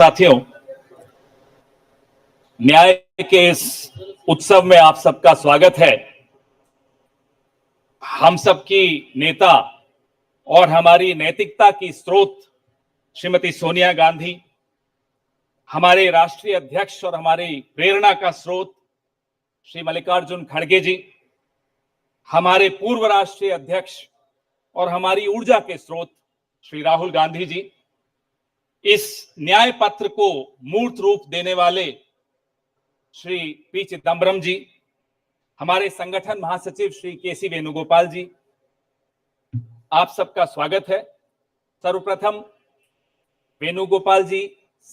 साथियों, न्याय के इस उत्सव में आप सबका स्वागत है। हम सबकी नेता और हमारी नैतिकता की स्रोत श्रीमती सोनिया गांधी, हमारे राष्ट्रीय अध्यक्ष और हमारी प्रेरणा का स्रोत श्री मल्लिकार्जुन खड़गे जी, हमारे पूर्व राष्ट्रीय अध्यक्ष और हमारी ऊर्जा के स्रोत श्री राहुल गांधी जी, इस न्याय पत्र को मूर्त रूप देने वाले श्री पी चिदम्बरम जी, हमारे संगठन महासचिव श्री केसी वेणुगोपाल जी, आप सबका स्वागत है। सर्वप्रथम वेणुगोपाल जी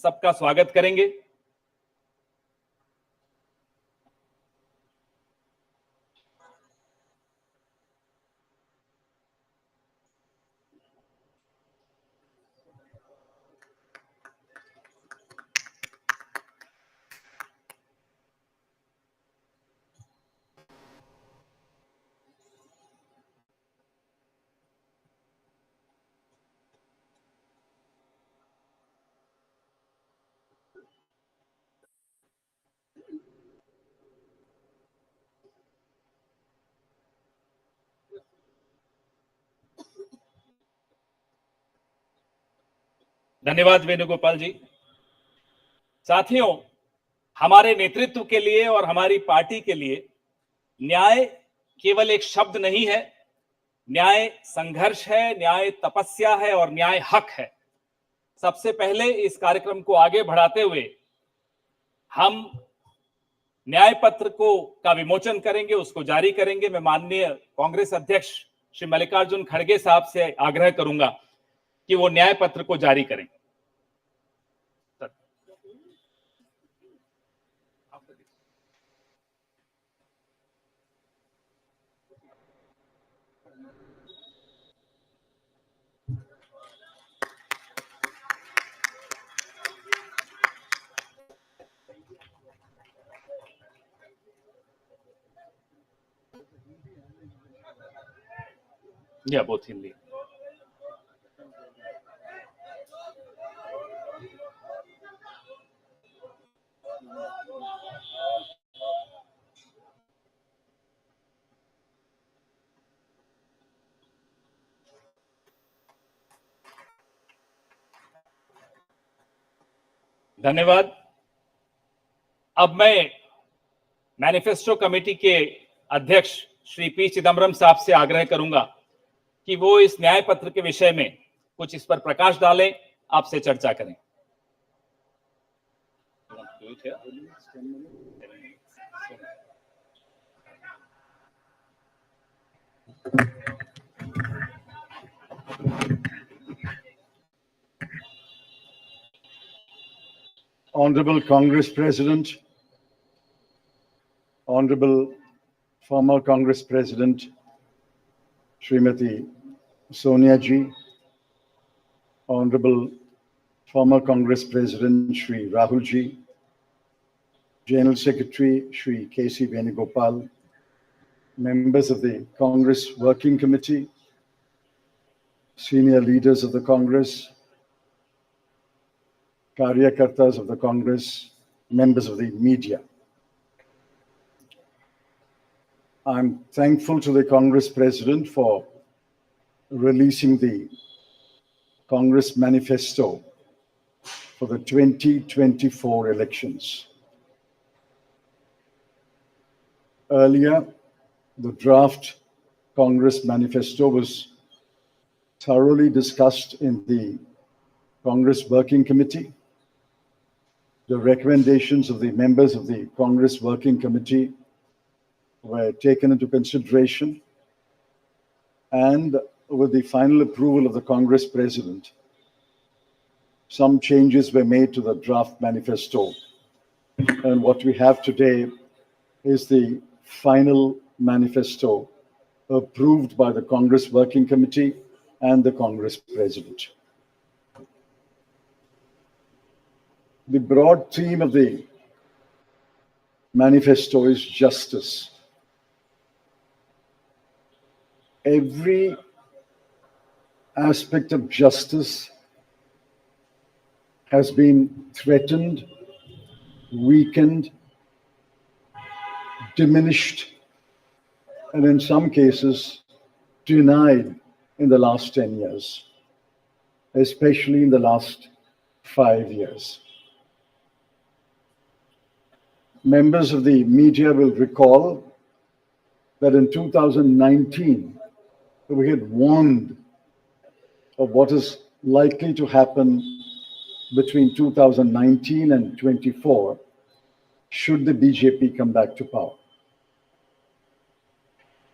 सबका स्वागत करेंगे। धन्यवाद वेणुगोपाल जी। साथियों, हमारे नेतृत्व के लिए और हमारी पार्टी के लिए न्याय केवल एक शब्द नहीं है। न्याय संघर्ष है, न्याय तपस्या है और न्याय हक है। सबसे पहले इस कार्यक्रम को आगे बढ़ाते हुए हम न्याय पत्र का विमोचन करेंगे, उसको जारी करेंगे। मैं माननीय कांग्रेस अध्यक्ष श्री मल्लिकार्जुन खड़गे साहब से आग्रह करूंगा कि वो न्याय पत्र को जारी करें। या बोथ हिंदी। धन्यवाद। अब मैं मैनिफेस्टो कमेटी के अध्यक्ष श्री पी चिदम्बरम साहब से आग्रह करूंगा कि वो इस न्याय पत्र के विषय में कुछ इस पर प्रकाश डालें, आपसे चर्चा करें। Honorable Congress President, Honorable former Congress President Srimati Sonia Ji, Honorable former Congress President Shri Rahul Ji, General Secretary Shri K.C. Venugopal, members of the Congress Working Committee, senior leaders of the Congress, Karyakartas of the Congress, members of the media. I'm thankful to the Congress President for releasing the Congress Manifesto for the 2024 elections. Earlier, the draft Congress Manifesto was thoroughly discussed in the Congress Working Committee. The recommendations of the members of the Congress Working Committee were taken into consideration, and with the final approval of the Congress President, some changes were made to the draft manifesto. And what we have today is the final manifesto approved by the Congress Working Committee and the Congress President. The broad theme of the manifesto is justice. Every aspect of justice has been threatened, weakened, diminished, and in some cases, denied in the last 10 years, especially in the last 5 years. Members of the media will recall that in 2019, we had warned of what is likely to happen between 2019 and 24 should the BJP come back to power.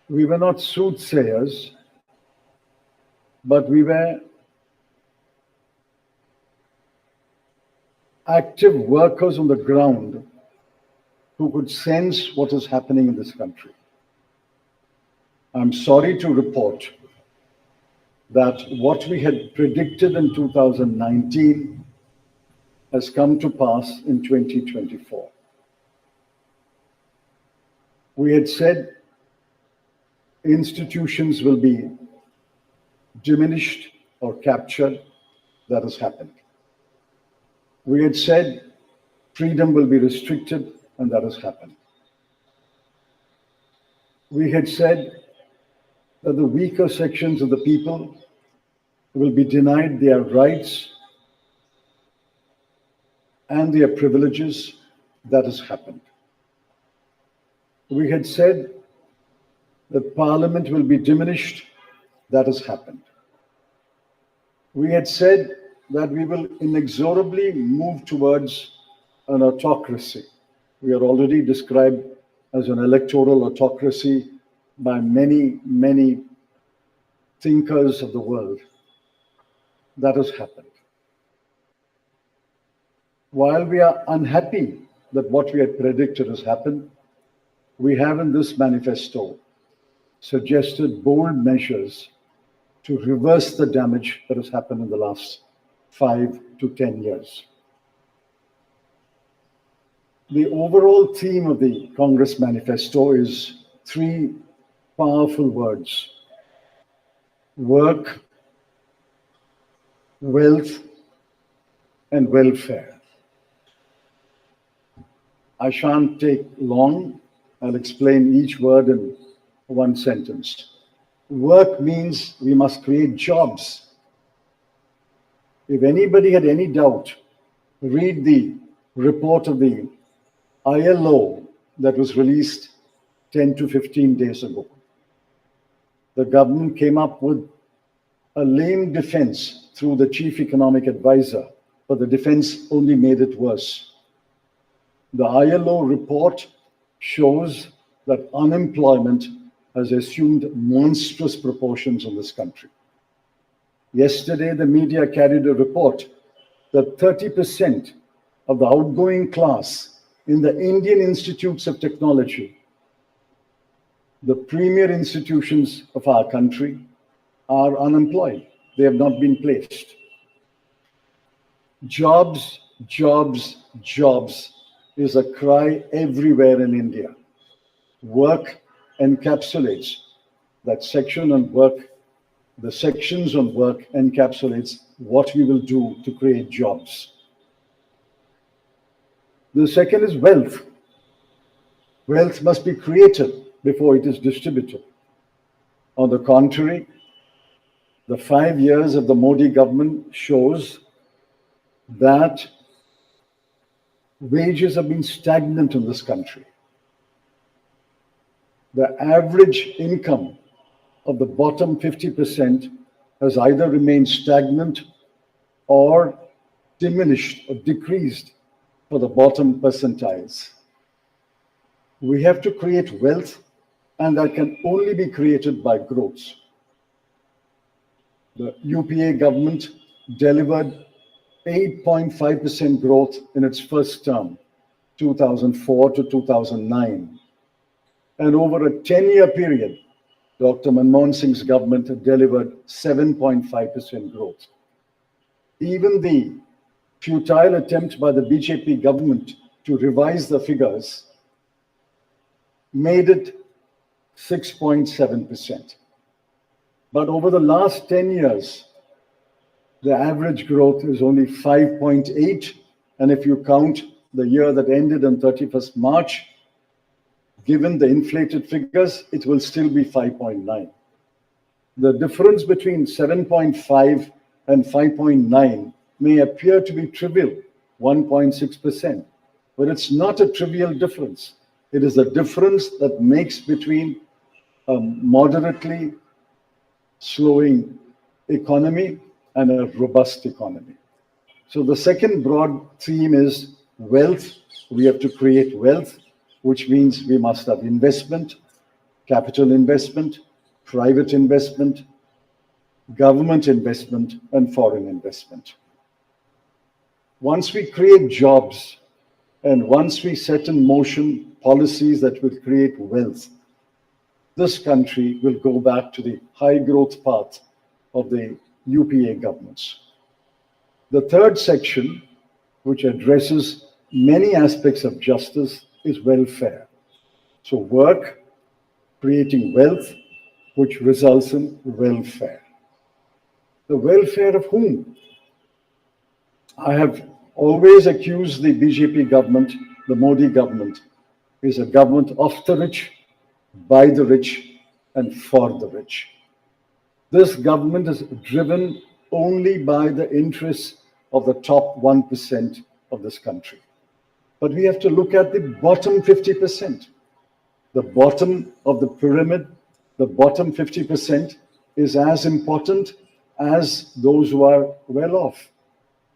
We were not soothsayers, but we were active workers on the ground who could sense what is happening in this country. I'm sorry to report that what we had predicted in 2019 has come to pass in 2024. We had said institutions will be diminished or captured. That has happened. We had said freedom will be restricted, and that has happened. We had said that the weaker sections of the people will be denied their rights and their privileges. That has happened. We had said that Parliament will be diminished. That has happened. We had said that we will inexorably move towards an autocracy. We are already described as an electoral autocracy by many, many thinkers of the world. That has happened. While we are unhappy that what we had predicted has happened, we have in this manifesto suggested bold measures to reverse the damage that has happened in the last 5 to 10 years. The overall theme of the Congress manifesto is 3 powerful words: work, wealth, and welfare. I shan't take long. I'll explain each word in one sentence. Work means we must create jobs. If anybody had any doubt, read the report of the ILO that was released 10 to 15 days ago. The government came up with a lame defense through the chief economic advisor, but the defense only made it worse. The ILO report shows that unemployment has assumed monstrous proportions in this country. Yesterday, the media carried a report that 30% of the outgoing class in the Indian Institutes of Technology, the premier institutions of our country, are unemployed. They have not been placed. Jobs, jobs, jobs is a cry everywhere in India. Work encapsulates that section on work. The sections on work encapsulates what we will do to create jobs. The second is wealth. Wealth must be created before it is distributed. On the contrary, the 5 years of the Modi government shows that wages have been stagnant in this country. The average income of the bottom 50% has either remained stagnant or diminished or decreased for the bottom percentiles. We have to create wealth, and that can only be created by growth. The UPA government delivered 8.5% growth in its first term, 2004 to 2009. And over a 10-year period, Dr. Manmohan Singh's government delivered 7.5% growth. Even the futile attempt by the BJP government to revise the figures made it 6.7%. But over the last 10 years, the average growth is only 5.8. And if you count the year that ended on 31st March, given the inflated figures, it will still be 5.9. The difference between 7.5 and 5.9 may appear to be trivial, 1.6%, but it's not a trivial difference. It is the difference that makes between a moderately slowing economy and a robust economy. So the second broad theme is wealth. We have to create wealth, which means we must have investment, capital investment, private investment, government investment, and foreign investment. Once we create jobs and once we set in motion policies that will create wealth, this country will go back to the high growth path of the UPA governments. The third section, which addresses many aspects of justice, is welfare. So work, creating wealth, which results in welfare. The welfare of whom? I have always accused the BJP government, the Modi government, is a government of the rich, by the rich, and for the rich. This government is driven only by the interests of the top 1% of this country. But we have to look at the bottom 50%. The bottom of the pyramid, the bottom 50% is as important as those who are well off.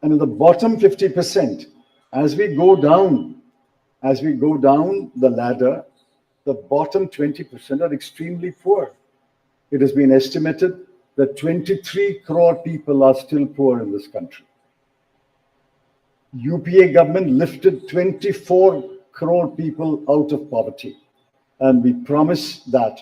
And in the bottom 50%, as we go down the ladder, the bottom 20% are extremely poor. It has been estimated that 23 crore people are still poor in this country. UPA government lifted 24 crore people out of poverty. And we promise that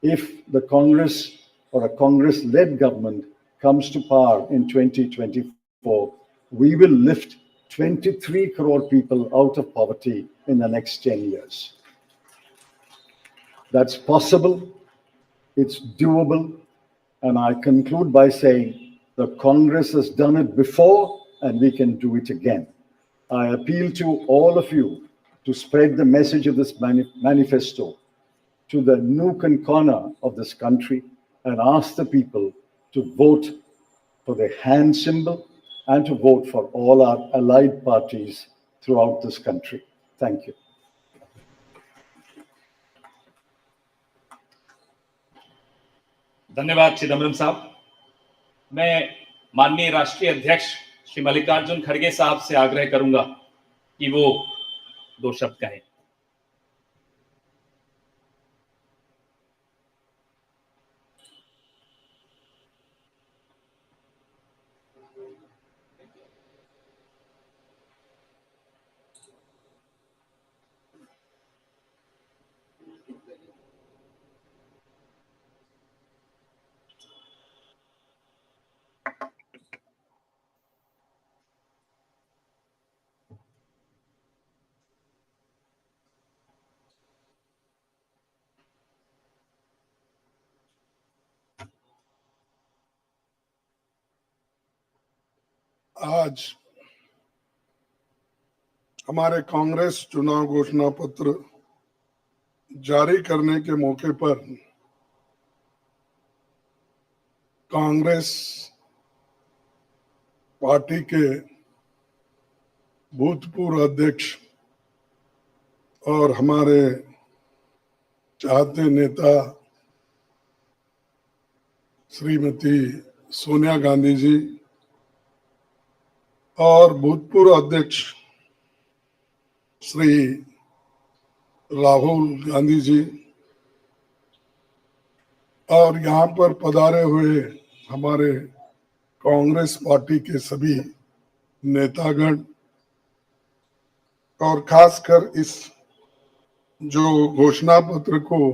if the Congress or a Congress-led government comes to power in 2024, we will lift 23 crore people out of poverty in the next 10 years. That's possible, it's doable, and I conclude by saying the Congress has done it before and we can do it again. I appeal to all of you to spread the message of this manifesto to the nook and corner of this country and ask the people to vote for the hand symbol and to vote for all our allied parties throughout this country. Thank you. धन्यवाद चिदम्बरम साहब। मैं माननीय राष्ट्रीय अध्यक्ष श्री मल्लिकार्जुन खड़गे साहब से आग्रह करूंगा कि वो दो शब्द कहें। आज हमारे कांग्रेस चुनाव घोषणा पत्र जारी करने के मौके पर कांग्रेस पार्टी के भूतपूर्व अध्यक्ष और हमारे चाहते नेता श्रीमती सोनिया गांधी जी और भूतपूर्व अध्यक्ष श्री राहुल गांधी जी और यहाँ पर पधारे हुए हमारे कांग्रेस पार्टी के सभी नेतागण और खासकर इस जो घोषणा पत्र को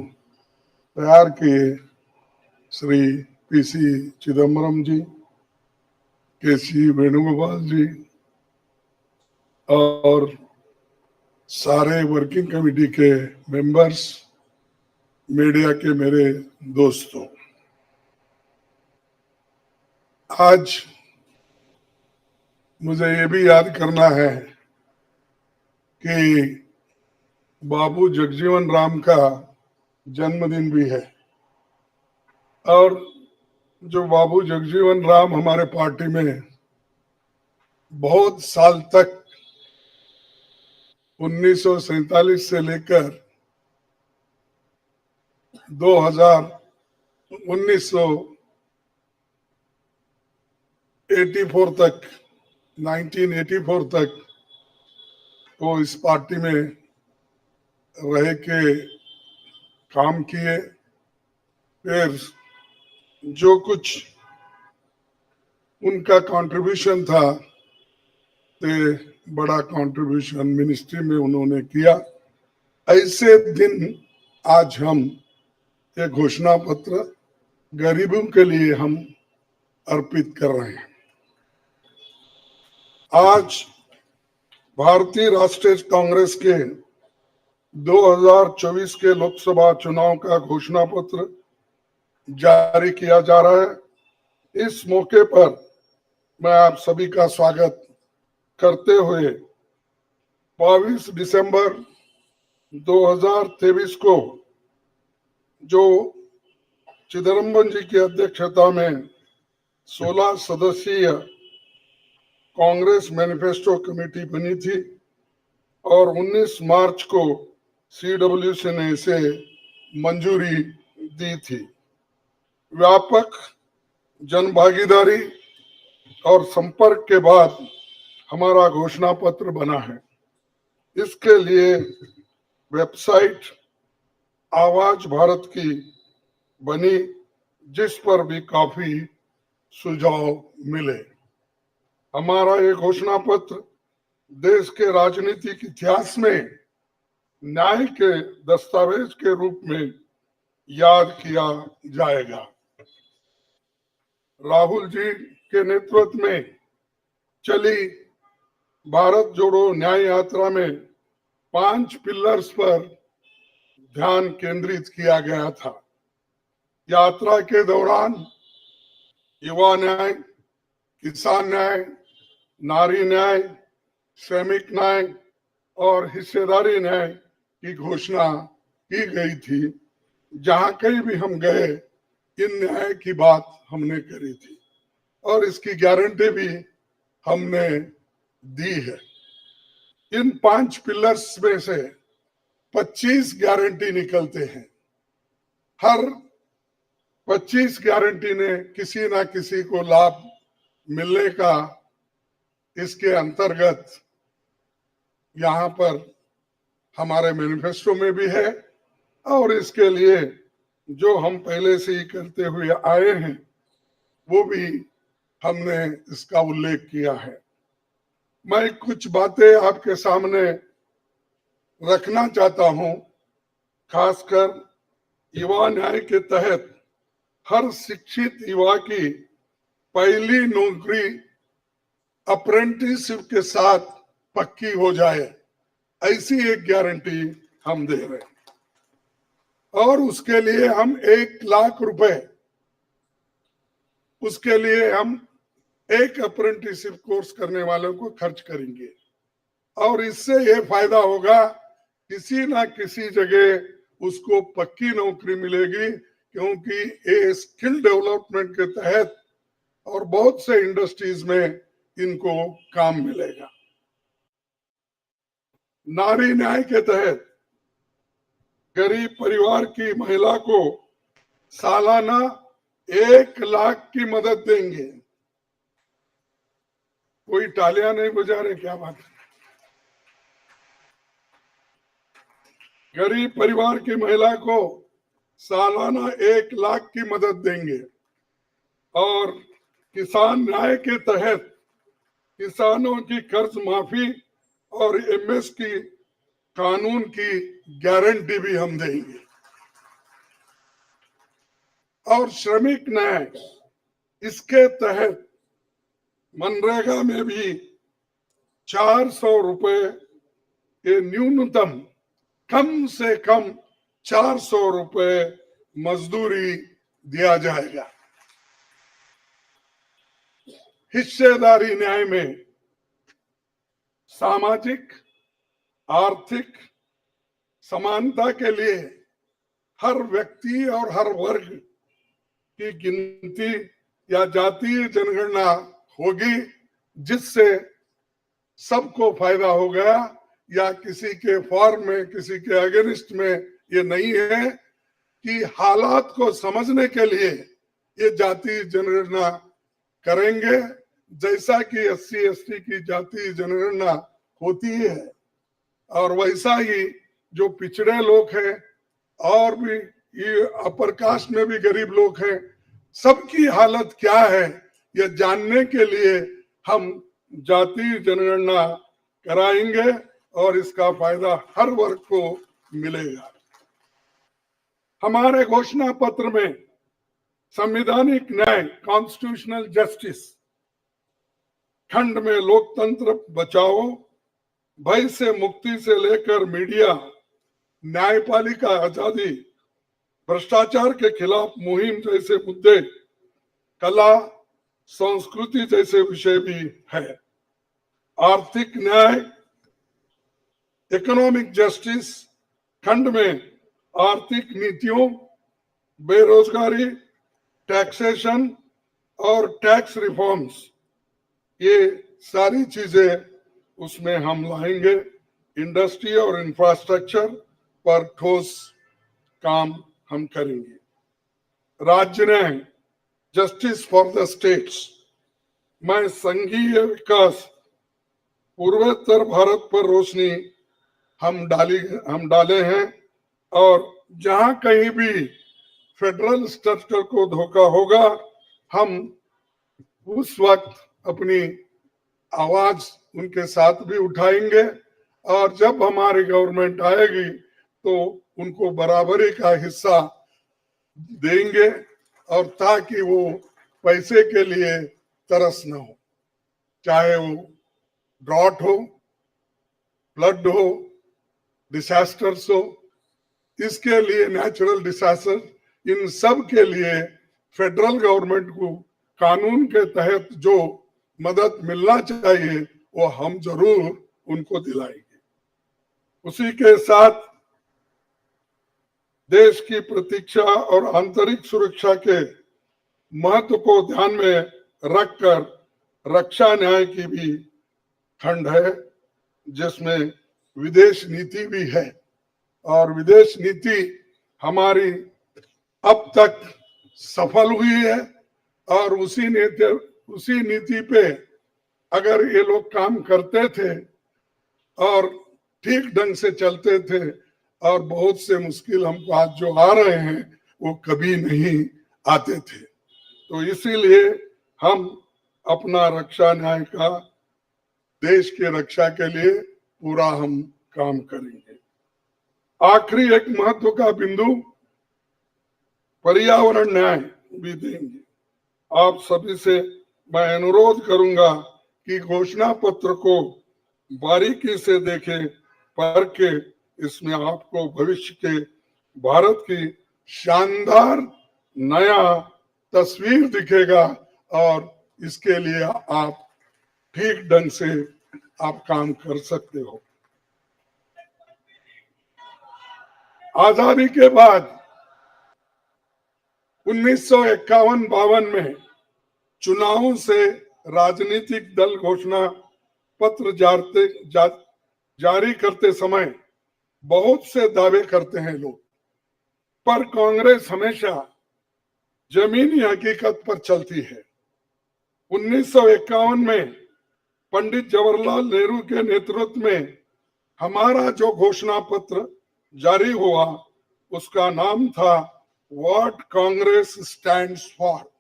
तैयार किए श्री पीसी चिदम्बरम जी, केसी वेणुगोपाल जी और सारे वर्किंग कमेटी के मेंबर्स, मीडिया के मेरे दोस्तों, आज मुझे ये भी याद करना है कि बाबू जगजीवन राम का जन्मदिन भी है, और जो बाबू जगजीवन राम हमारे पार्टी में बहुत साल तक 1947 से लेकर 1984 तक 1984 तक वो इस पार्टी में रह के काम किए। फिर जो कुछ उनका कंट्रीब्यूशन था, ते बड़ा कंट्रीब्यूशन मिनिस्ट्री में उन्होंने किया। ऐसे दिन आज हम ये घोषणा पत्र गरीबों के लिए हम अर्पित कर रहे हैं। आज भारतीय राष्ट्रीय कांग्रेस के 2024 के लोकसभा चुनाव का घोषणा पत्र जारी किया जा रहा है। इस मौके पर मैं आप सभी का स्वागत करते हुए 22 दिसंबर 2023 को जो चिदम्बरम जी की अध्यक्षता में 16 सदस्यीय कांग्रेस मैनिफेस्टो कमेटी बनी थी और 19 मार्च को सीडब्ल्यूसी ने इसे मंजूरी दी थी। व्यापक जनभागीदारी और संपर्क के बाद हमारा घोषणा पत्र बना है। इसके लिए वेबसाइट आवाज भारत की बनी, जिस पर भी काफी सुझाव मिले। हमारा ये घोषणा पत्र देश के राजनीतिक इतिहास में न्याय के दस्तावेज के रूप में याद किया जाएगा। राहुल जी के नेतृत्व में चली भारत जोड़ो न्याय यात्रा में 5 पिलर्स पर ध्यान केंद्रित किया गया था। यात्रा के दौरान युवा न्याय, किसान न्याय, नारी न्याय, श्रमिक न्याय और हिस्सेदारी न्याय की घोषणा की गई थी। जहां कहीं भी हम गए, इन न्याय की बात हमने करी थी और इसकी गारंटी भी हमने दी है। इन 5 पिलर्स में से 25 गारंटी निकलते हैं। हर 25 गारंटी ने किसी ना किसी को लाभ मिलने का इसके अंतर्गत यहाँ पर हमारे मैनिफेस्टो में भी है और इसके लिए जो हम पहले से ही करते हुए आए हैं वो भी हमने इसका उल्लेख किया है। मैं कुछ बातें आपके सामने रखना चाहता हूं। खासकर युवा न्याय के तहत हर शिक्षित युवा की पहली नौकरी अप्रेंटिसशिप के साथ पक्की हो जाए, ऐसी एक गारंटी हम दे रहे हैं। और उसके लिए हम 1 लाख रुपए, उसके लिए हम एक अप्रेंटिसशिप कोर्स करने वालों को खर्च करेंगे और इससे ये फायदा होगा, किसी ना किसी जगह उसको पक्की नौकरी मिलेगी, क्योंकि ये स्किल डेवलपमेंट के तहत और बहुत से इंडस्ट्रीज में इनको काम मिलेगा। नारी न्याय के तहत गरीब परिवार की महिला को सालाना 1 लाख की मदद देंगे। कोई तालियां नहीं बजा रहे, क्या बात है? गरीब परिवार की महिला को सालाना 1 लाख की मदद देंगे और किसान न्याय के तहत किसानों की कर्ज माफी और एमएसपी कानून की गारंटी भी हम देंगे। और श्रमिक न्याय, इसके तहत मनरेगा में भी 400 रुपए के न्यूनतम, कम से कम 400 रुपए मजदूरी दिया जाएगा। हिस्सेदारी न्याय में सामाजिक आर्थिक समानता के लिए हर व्यक्ति और हर वर्ग की गिनती या जातीय जनगणना होगी, जिससे सबको फायदा होगा, या किसी के फॉर्म में किसी के अगेंस्ट में ये नहीं है कि हालात को समझने के लिए ये जातीय जनगणना करेंगे, जैसा कि एससी एसटी की जातीय जनगणना होती है। और वैसा ही जो पिछड़े लोग हैं और भी ये अपर कास्ट में भी गरीब लोग हैं, सबकी हालत क्या है ये जानने के लिए हम जातीय जनगणना कराएंगे और इसका फायदा हर वर्ग को मिलेगा। हमारे घोषणा पत्र में संवैधानिक न्याय कॉन्स्टिट्यूशनल जस्टिस खंड में लोकतंत्र बचाओ, भय से मुक्ति से लेकर मीडिया, न्यायपालिका आजादी, भ्रष्टाचार के खिलाफ मुहिम जैसे मुद्दे, कला संस्कृति जैसे विषय भी है। आर्थिक न्याय इकोनॉमिक जस्टिस खंड में आर्थिक नीतियों, बेरोजगारी, टैक्सेशन और टैक्स रिफॉर्म्स, ये सारी चीजें उसमें हम लाएंगे। इंडस्ट्री और इंफ्रास्ट्रक्चर पर ठोस काम हम करेंगे। राज्य न्याय जस्टिस फॉर द स्टेट्स में संघीय विकास, पूर्वोत्तर भारत पर रोशनी हम डाले हैं, और जहां कहीं भी फेडरल स्ट्रक्चर को धोखा होगा, हम उस वक्त अपनी आवाज उनके साथ भी उठाएंगे, और जब हमारी गवर्नमेंट आएगी तो उनको बराबरी का हिस्सा देंगे, और ताकि वो पैसे के लिए तरस न हो, चाहे वो ड्रॉट हो, फ्लड हो, डिसास्टर्स हो, इसके लिए नेचुरल डिसास्टर, इन सब के लिए फेडरल गवर्नमेंट को कानून के तहत जो मदद मिलना चाहिए वो हम जरूर उनको दिलाएंगे। उसी के साथ देश की प्रतीक्षा और आंतरिक सुरक्षा के महत्व को ध्यान में रखकर रक्षा न्याय की भी खंड है, जिसमें विदेश नीति भी है। और विदेश नीति हमारी अब तक सफल हुई है, और उसी नीति पे अगर ये लोग काम करते थे और ठीक ढंग से चलते थे, और बहुत से मुश्किल हमको आज जो आ रहे हैं वो कभी नहीं आते थे। तो इसीलिए हम अपना रक्षा न्याय का, देश की रक्षा के लिए पूरा हम काम करेंगे। आखिरी एक महत्व का बिंदु पर्यावरण न्याय भी देंगे। आप सभी से मैं अनुरोध करूंगा कि घोषणा पत्र को बारीकी से देखें, पढ़ के इसमें आपको भविष्य के भारत की शानदार नया तस्वीर दिखेगा, और इसके लिए आप ठीक ढंग से आप काम कर सकते हो। आजादी के बाद 1951-52 में चुनावों से राजनीतिक दल घोषणा पत्र जारी करते समय बहुत से दावे करते हैं लोग, पर कांग्रेस हमेशा जमीनी हकीकत पर चलती है। 1951 में पंडित जवाहरलाल नेहरू के नेतृत्व में हमारा जो घोषणा पत्र जारी हुआ, उसका नाम था व्हाट कांग्रेस स्टैंड्स फॉर।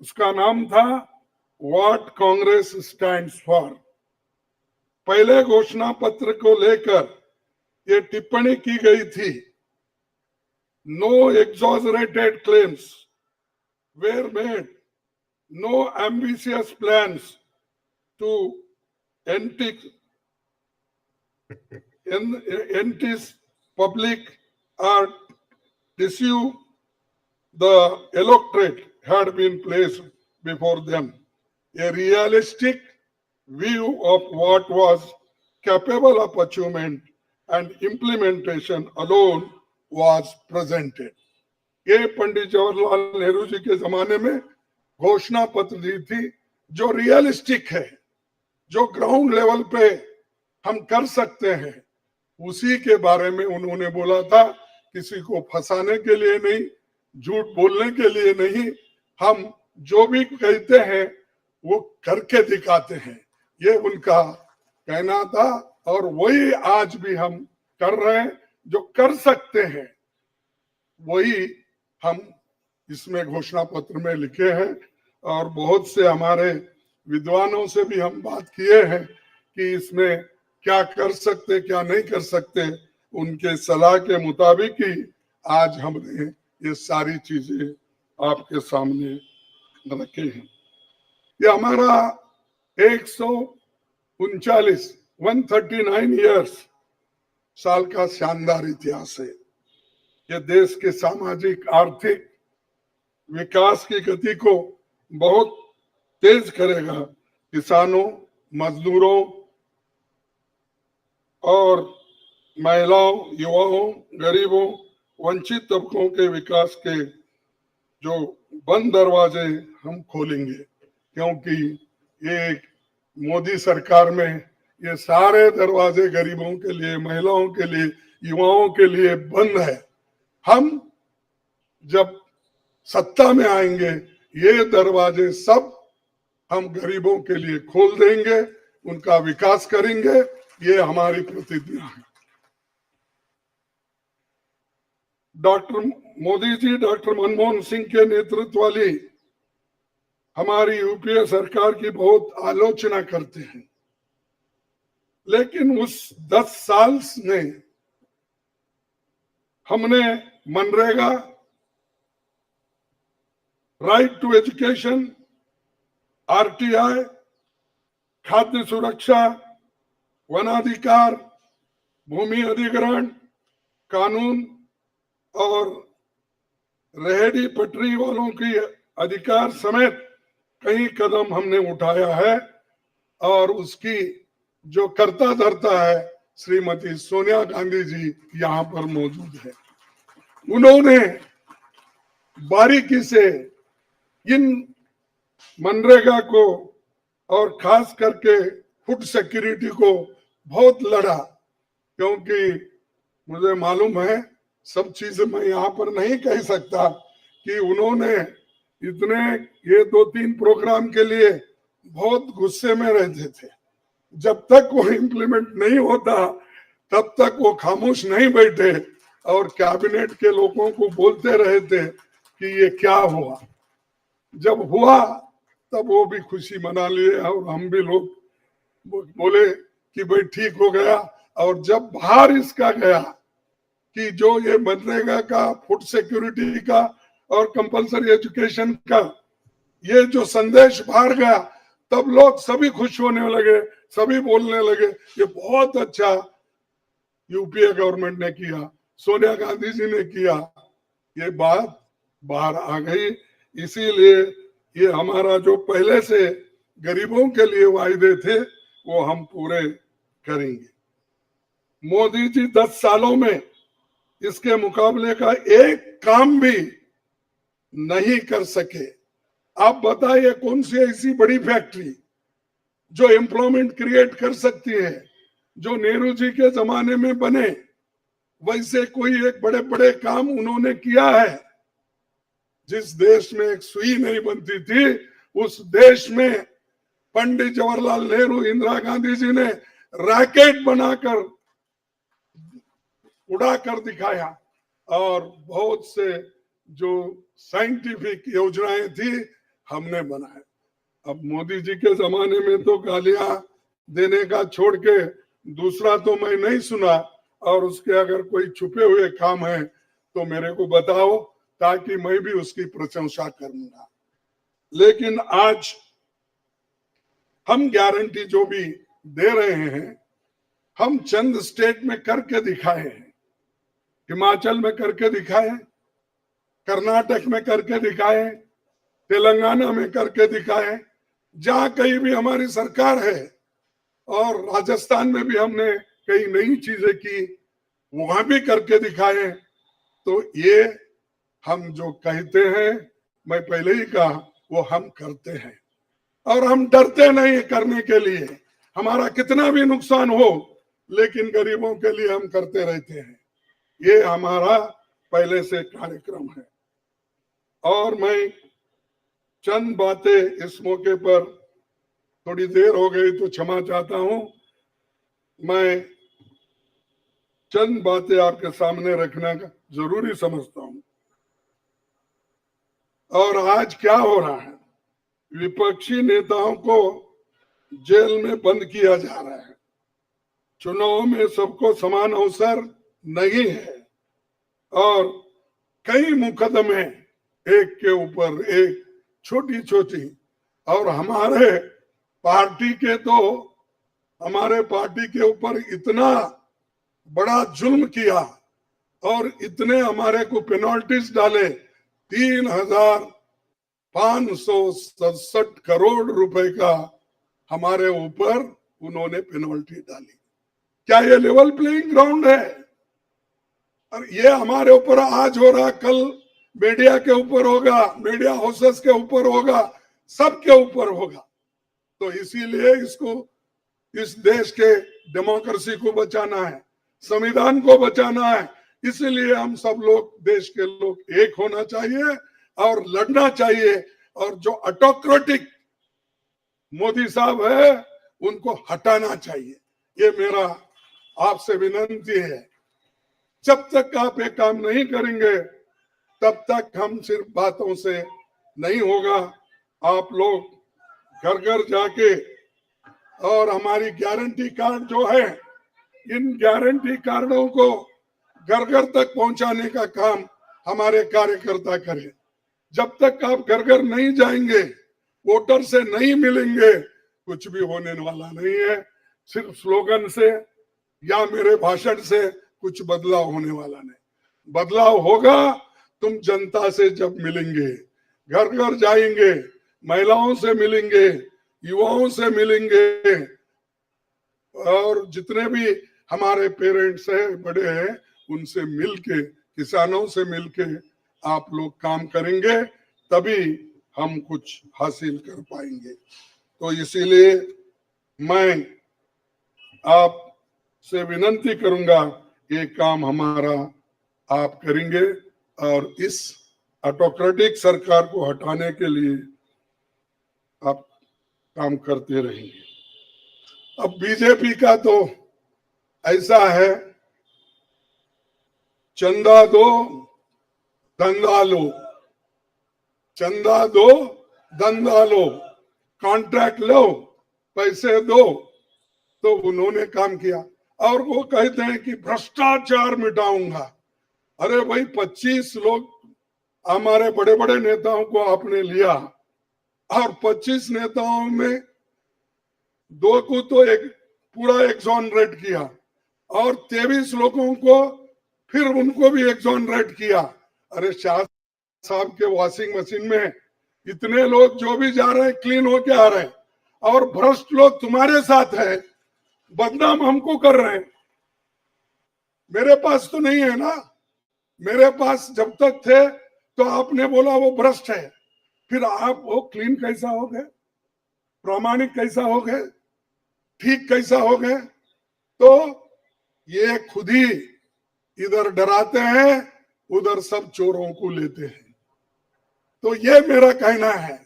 उसका नाम था व्हाट कांग्रेस स्टैंड्स फॉर। पहले घोषणा पत्र को लेकर ये टिप्पणी की गई थी, no exaggerated claims were made, no ambitious plans to entice public or deceive the electorate had been placed before them. A realistic view of what was capable of achievement and implementation alone was presented. ये पंडित जवाहरलाल नेहरू जी के जमाने में घोषणा पत्र दी थी जो realistic है, जो ग्राउंड लेवल पे हम कर सकते हैं, उसी के बारे में उन्होंने बोला था। किसी को फंसाने के लिए नहीं, झूठ बोलने के लिए नहीं, हम जो भी कहते हैं वो करके दिखाते हैं, ये उनका कहना था। और वही आज भी हम कर रहे हैं, जो कर सकते हैं वही हम इसमें घोषणा पत्र में लिखे हैं। और बहुत से हमारे विद्वानों से भी हम बात किए हैं कि इसमें क्या कर सकते क्या नहीं कर सकते, उनके सलाह के मुताबिक ही आज हमने ये सारी चीजें आपके सामने रखे हैं। ये हमारा 139 ईयर्स साल का शानदार इतिहास है। ये देश के सामाजिक आर्थिक विकास की गति को बहुत तेज करेगा। किसानों, मजदूरों और महिलाओं, युवाओं, गरीबों, वंचित तबकों के विकास के जो बंद दरवाजे हम खोलेंगे, क्योंकि ये मोदी सरकार में ये सारे दरवाजे गरीबों के लिए, महिलाओं के लिए, युवाओं के लिए बंद है। हम जब सत्ता में आएंगे ये दरवाजे सब हम गरीबों के लिए खोल देंगे, उनका विकास करेंगे, ये हमारी प्रतिज्ञा है। डॉक्टर मोदी जी, डॉक्टर मनमोहन सिंह के नेतृत्व वाली हमारी यूपीए सरकार की बहुत आलोचना करते हैं, लेकिन उस 10 साल में हमने मनरेगा, राइट टू एजुकेशन, आरटीआई, खाद्य सुरक्षा, वनाधिकार, भूमि अधिग्रहण कानून और रेहड़ी पटरी वालों की अधिकार समेत कई कदम हमने उठाया है। और उसकी जो कर्ता धर्ता है श्रीमती सोनिया गांधी जी यहाँ पर मौजूद है। उन्होंने बारीकी से इन मनरेगा को और खास करके फूड सिक्योरिटी को बहुत लड़ा, क्योंकि मुझे मालूम है, सब चीजें मैं यहाँ पर नहीं कह सकता, कि उन्होंने इतने ये 2-3 प्रोग्राम के लिए बहुत गुस्से में रहते थे। जब तक वो इम्प्लीमेंट नहीं होता तब तक वो खामोश नहीं बैठे और कैबिनेट के लोगों को बोलते रहे थे कि ये क्या हुआ। जब हुआ तब वो भी खुशी मना लिए और हम भी लोग बोले कि भाई ठीक हो गया। और जब बाहर इसका गया कि जो ये मनरेगा का, फूड सिक्योरिटी का और कंपलसरी एजुकेशन का ये जो संदेश बाहर गया, तब लोग सभी खुश होने लगे, सभी बोलने लगे ये बहुत अच्छा यूपीए गवर्नमेंट ने किया, सोनिया गांधी जी ने किया। ये बात बाहर आ गई। इसीलिए ये हमारा जो पहले से गरीबों के लिए वायदे थे वो हम पूरे करेंगे। मोदी जी 10 सालों में इसके मुकाबले का एक काम भी नहीं कर सके। आप बताइए कौन सी ऐसी बड़ी फैक्ट्री जो एम्प्लॉयमेंट क्रिएट कर सकती है, जो नेहरू जी के जमाने में बने वैसे कोई एक बड़े बड़े काम उन्होंने किया है। जिस देश में एक सुई नहीं बनती थी उस देश में पंडित जवाहरलाल नेहरू, इंदिरा गांधी जी ने रॉकेट बनाकर उड़ा कर दिखाया। और बहुत से जो साइंटिफिक योजनाएं थी हमने बनाए। अब मोदी जी के जमाने में तो गालियां देने का छोड़ के दूसरा तो मैं नहीं सुना। और उसके अगर कोई छुपे हुए काम है तो मेरे को बताओ, ताकि मैं भी उसकी प्रशंसा करूंगा। लेकिन आज हम गारंटी जो भी दे रहे हैं, हम चंद स्टेट में करके दिखाए हैं। हिमाचल में करके दिखाए, कर्नाटक में करके दिखाए, तेलंगाना में करके दिखाए। जहां कहीं भी हमारी सरकार है और राजस्थान में भी हमने कई नई चीजें की, वहां भी करके दिखाए। तो ये हम जो कहते हैं, मैं पहले ही कहा, वो हम करते हैं और हम डरते नहीं करने के लिए। हमारा कितना भी नुकसान हो, लेकिन गरीबों के लिए हम करते रहते हैं। ये हमारा पहले से कार्यक्रम है। और मैं चंद बातें इस मौके पर, थोड़ी देर हो गई तो क्षमा चाहता हूं, मैं चंद बातें आपके सामने रखना जरूरी समझता हूं। और आज क्या हो रहा है, विपक्षी नेताओं को जेल में बंद किया जा रहा है। चुनाव में सबको समान अवसर नहीं है और कई मुकदमे एक के ऊपर एक, छोटी छोटी, और हमारे पार्टी के ऊपर इतना बड़ा जुल्म किया और इतने हमारे को पेनल्टीज डाले। 3,567 करोड़ रुपए का हमारे ऊपर उन्होंने पेनल्टी डाली। क्या ये लेवल प्लेइंग ग्राउंड है? और ये हमारे ऊपर आज हो रहा, कल मीडिया के ऊपर होगा, मीडिया हाउसेस के ऊपर होगा, सबके ऊपर होगा। तो इसीलिए इस देश के डेमोक्रेसी को बचाना है, संविधान को बचाना है। इसलिए हम सब लोग, देश के लोग, एक होना चाहिए और लड़ना चाहिए। और जो ऑटोक्रेटिक मोदी साहब है, उनको हटाना चाहिए। ये मेरा आपसे विनती है। जब तक आप ये काम नहीं करेंगे, तब तक हम सिर्फ बातों से नहीं होगा। आप लोग घर घर जाके, और हमारी गारंटी कार्ड जो है, इन गारंटी कार्डों को घर घर तक पहुंचाने का काम हमारे कार्यकर्ता करें। जब तक आप घर घर नहीं जाएंगे, वोटर से नहीं मिलेंगे, कुछ भी होने वाला नहीं है। सिर्फ स्लोगन से या मेरे भाषण से कुछ बदलाव होने वाला नहीं। बदलाव होगा तुम जनता से जब मिलेंगे, घर घर जाएंगे, महिलाओं से मिलेंगे, युवाओं से मिलेंगे, और जितने भी हमारे पेरेंट्स हैं, बड़े हैं, उनसे मिलके, किसानों से मिलके आप लोग काम करेंगे, तभी हम कुछ हासिल कर पाएंगे। तो इसीलिए मैं आपसे विनती करूंगा, ये काम हमारा आप करेंगे और इस ऑटोक्रेटिक सरकार को हटाने के लिए आप काम करते रहेंगे। अब बीजेपी का तो ऐसा है, चंदा दो धंधा लो, चंदा दो धंधा लो, कॉन्ट्रैक्ट लो, पैसे दो। तो उन्होंने काम किया और वो कहते हैं कि भ्रष्टाचार मिटाऊंगा। अरे भाई, 25 लोग हमारे बड़े बड़े नेताओं को आपने लिया और 25 नेताओं में 2 को तो एक पूरा एक्सोनरेट किया और 23 लोगों को फिर उनको भी एक्सोनरेट किया। अरे शाह साहब के वॉशिंग मशीन में इतने लोग जो भी जा रहे हैं, क्लीन होके आ रहे हैं, और भ्रष्ट लोग तुम्हारे साथ है, बदनाम हमको कर रहे हैं। मेरे पास तो नहीं है ना, मेरे पास जब तक थे तो आपने बोला वो भ्रष्ट है, फिर आप वो क्लीन कैसा हो गए, प्रामाणिक कैसा हो गए, ठीक कैसा हो गए? तो ये खुद ही इधर डराते हैं, उधर सब चोरों को लेते हैं। तो ये मेरा कहना है।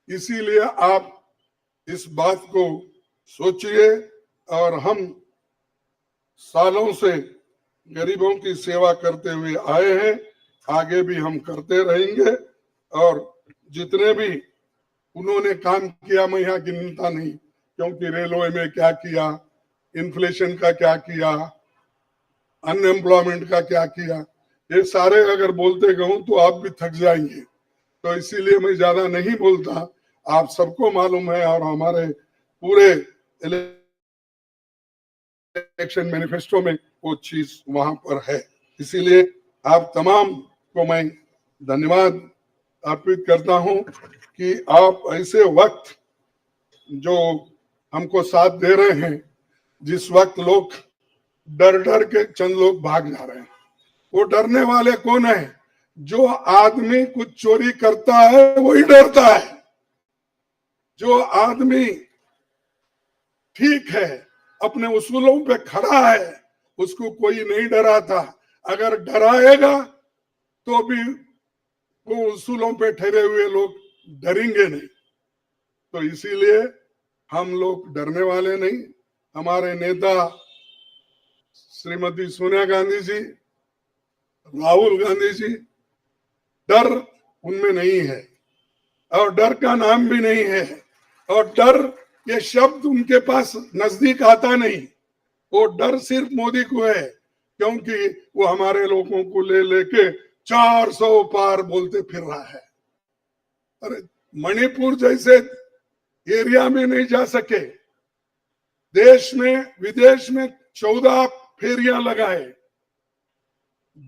इसीलिए आप इस बात को सोचिए, और हम सालों से गरीबों की सेवा करते हुए आए हैं, आगे भी हम करते रहेंगे। और जितने भी उन्होंने काम किया, मैं यहाँ गिनता नहीं, क्योंकि रेलवे में क्या किया, इन्फ्लेशन का क्या किया, अनएम्प्लॉयमेंट का क्या किया, ये सारे अगर बोलते कहूं तो आप भी थक जाएंगे। तो इसीलिए मैं ज्यादा नहीं बोलता, आप सबको मालूम है, और हमारे पूरे इलेक्शन मैनिफेस्टो में वो चीज वहां पर है। इसीलिए आप तमाम को मैं धन्यवाद अर्पित करता हूं कि आप ऐसे वक्त जो हमको साथ दे रहे हैं, जिस वक्त लोग डर डर के चंद लोग भाग जा रहे हैं। वो डरने वाले कौन है? जो आदमी कुछ चोरी करता है वही डरता है। जो आदमी ठीक है, अपने उसूलों पे खड़ा है, उसको कोई नहीं डराता। अगर डराएगा तो भी वो उसूलों पे ठहरे हुए लोग डरेंगे नहीं। तो इसीलिए हम लोग डरने वाले नहीं। हमारे नेता श्रीमती सोनिया गांधी जी, राहुल गांधी जी, डर उनमें नहीं है और डर का नाम भी नहीं है। और डर ये शब्द उनके पास नजदीक आता नहीं। वो डर सिर्फ मोदी को है, क्योंकि वो हमारे लोगों को ले लेके 400 पार बोलते फिर रहा है। अरे मणिपुर जैसे एरिया में नहीं जा सके, देश में विदेश में 14 फेरियां लगाए,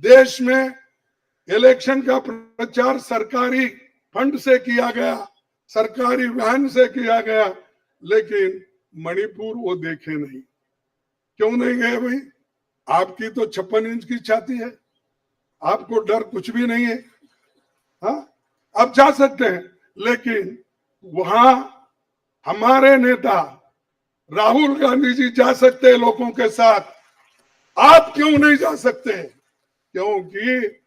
देश में इलेक्शन का प्रचार सरकारी फंड से किया गया, सरकारी वैन से किया गया, लेकिन मणिपुर वो देखे नहीं। क्यों नहीं गए भाई? आपकी तो 56 इंच की छाती है, आपको डर कुछ भी नहीं है। हाँ, आप जा सकते हैं, लेकिन वहां हमारे नेता राहुल गांधी जी जा सकते हैं लोगों के साथ। आप क्यों नहीं जा सकते? क्योंकि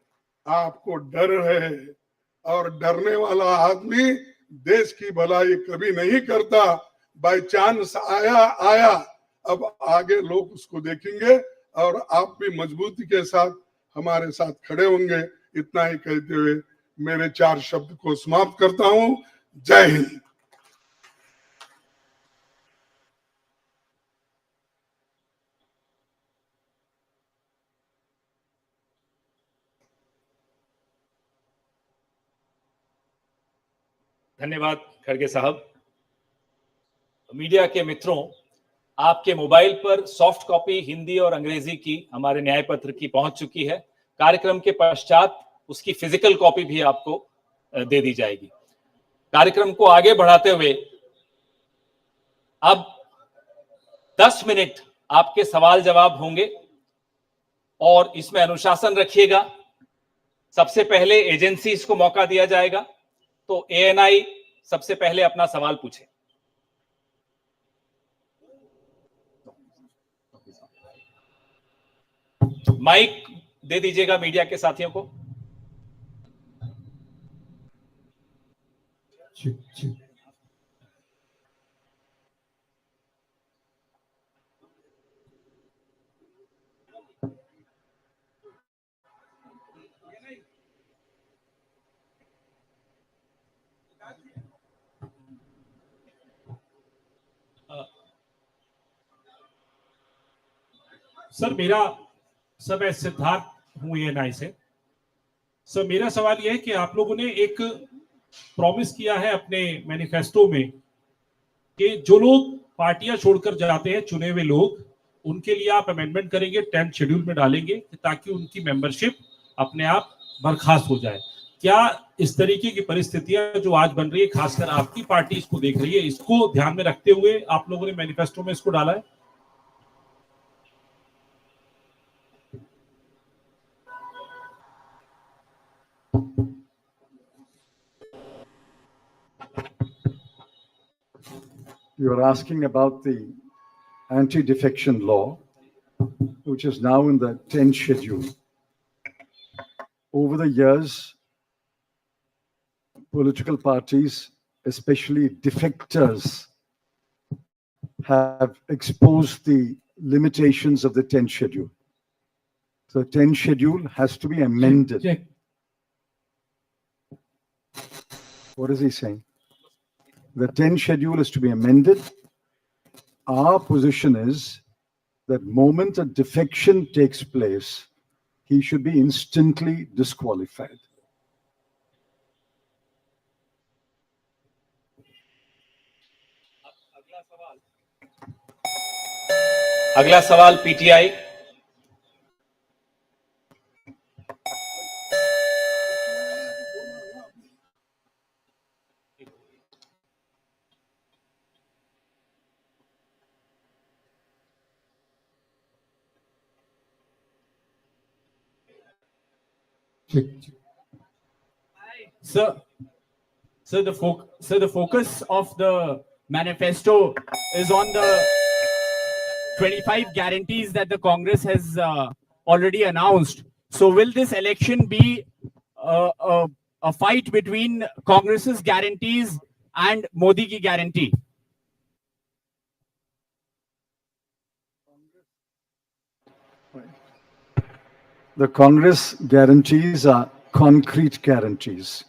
आपको डर है, और डरने वाला आदमी देश की भलाई कभी नहीं करता। बाय चांस आया आया, अब आगे लोग उसको देखेंगे और आप भी मजबूती के साथ हमारे साथ खड़े होंगे। इतना ही कहते हुए मेरे 4 शब्द को समाप्त करता हूं। जय हिंद। धन्यवाद खड़गे साहब। मीडिया के मित्रों, आपके मोबाइल पर सॉफ्ट कॉपी हिंदी और अंग्रेजी की हमारे न्याय पत्र की पहुंच चुकी है। कार्यक्रम के पश्चात उसकी फिजिकल कॉपी भी आपको दे दी जाएगी। कार्यक्रम को आगे बढ़ाते हुए अब 10 मिनट आपके सवाल जवाब होंगे और इसमें अनुशासन रखिएगा। सबसे पहले एजेंसीज को मौका दिया जाएगा, तो एएनआई सबसे पहले अपना सवाल पूछे। माइक दे दीजिएगा मीडिया के साथियों को। सर मैं सिद्धार्थ हूं एएनआई से। सर मेरा सवाल यह है कि आप लोगों ने एक प्रॉमिस किया है अपने मैनिफेस्टो में कि जो लोग पार्टियां छोड़कर जाते हैं, चुने हुए लोग, उनके लिए आप अमेंडमेंट करेंगे, 10th शेड्यूल में डालेंगे ताकि उनकी मेंबरशिप अपने आप बर्खास्त हो जाए। क्या इस तरीके की परिस्थितियां जो आज बन रही है, खासकर आपकी पार्टी इसको देख रही है, इसको ध्यान में रखते हुए आप लोगों ने मैनिफेस्टो में इसको डाला है? You are asking about the anti-defection law, which is now in the 10th schedule. Over the years, political parties, especially defectors, have exposed the limitations of the 10th schedule. So 10th schedule has to be amended. Check. What is he saying? The 10th schedule is to be amended. Our position is that moment a defection takes place, he should be instantly disqualified. अगला सवाल PTI. Sir, the focus of the manifesto is on the 25 guarantees that the Congress has already announced. So will this election be a fight between Congress's guarantees and Modi ki guarantee? The Congress guarantees are concrete guarantees.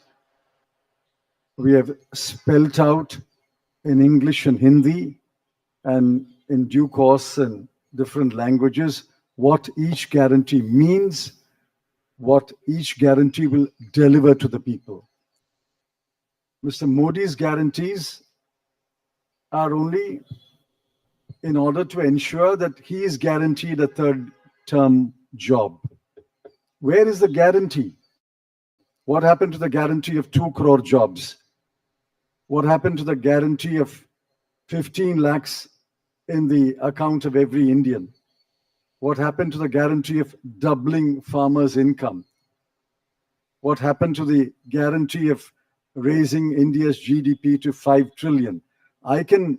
We have spelt out in English and Hindi and in due course in different languages what each guarantee means, what each guarantee will deliver to the people. Mr. Modi's guarantees are only in order to ensure that he is guaranteed a third term job. Where is the guarantee? What happened to the guarantee of 2 crore jobs? What happened to the guarantee of 15 lakhs in the account of every Indian? What happened to the guarantee of doubling farmers' income? What happened to the guarantee of raising India's GDP to 5 trillion? I can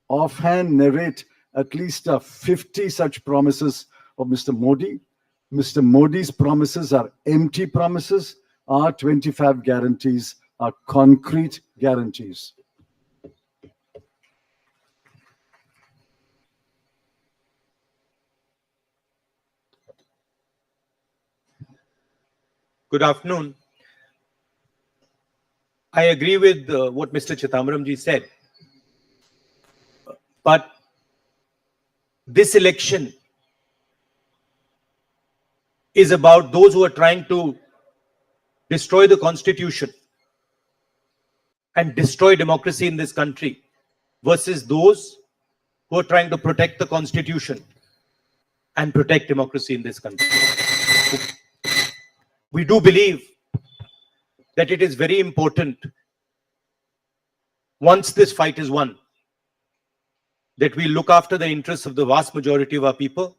offhand narrate at least 50 such promises of Mr. Modi. Mr. Modi's promises are empty promises. Our 25 guarantees are concrete guarantees. Good afternoon. I agree with what Mr. Chidambaram said. But this election is about those who are trying to destroy the constitution and destroy democracy in this country versus those who are trying to protect the constitution and protect democracy in this country. We do believe that it is very important, once this fight is won, that we look after the interests of the vast majority of our people,